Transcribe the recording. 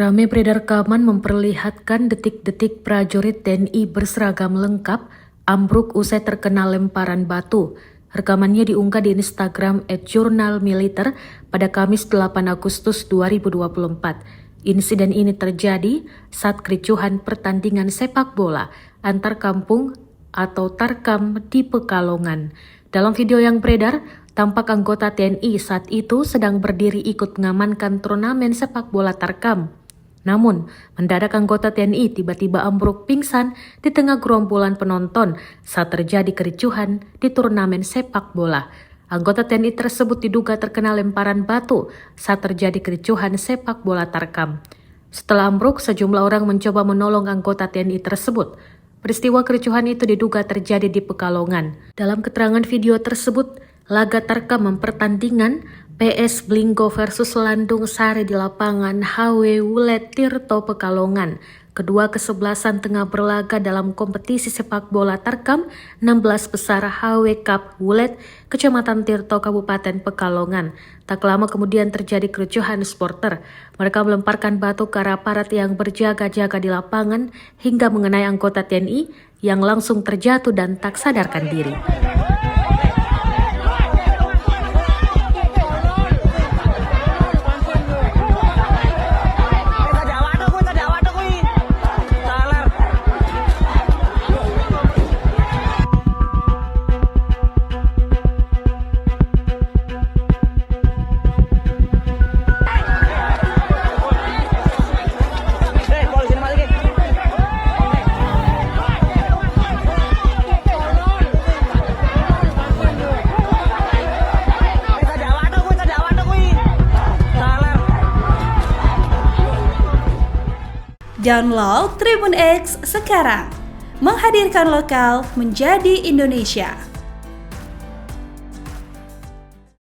Rame beredar rekaman memperlihatkan detik-detik prajurit TNI berseragam lengkap ambruk usai terkena lemparan batu. Rekamannya diunggah di Instagram @jurnalmiliter pada Kamis 8 Agustus 2024. Insiden ini terjadi saat kericuhan pertandingan sepak bola antar kampung atau Tarkam di Pekalongan. Dalam video yang beredar, tampak anggota TNI saat itu sedang berdiri ikut mengamankan turnamen sepak bola Tarkam. Namun, mendadak anggota TNI tiba-tiba ambruk pingsan di tengah gerombolan penonton saat terjadi kericuhan di turnamen sepak bola. Anggota TNI tersebut diduga terkena lemparan batu saat terjadi kericuhan sepak bola Tarkam. Setelah ambruk, sejumlah orang mencoba menolong anggota TNI tersebut. Peristiwa kericuhan itu diduga terjadi di Pekalongan. Dalam keterangan video tersebut, laga Tarkam mempertandingan PS Blinggo versus Landung Sari di lapangan HW Wulet Tirto Pekalongan. Kedua kesebelasan tengah berlaga dalam kompetisi sepak bola Tarkam 16 besar HW Cup Wulet, Kecamatan Tirto, Kabupaten Pekalongan. Tak lama kemudian terjadi kericuhan supporter. Mereka melemparkan batu ke arah aparat yang berjaga-jaga di lapangan hingga mengenai anggota TNI yang langsung terjatuh dan tak sadarkan diri. Download Tribun X sekarang, menghadirkan lokal menjadi Indonesia.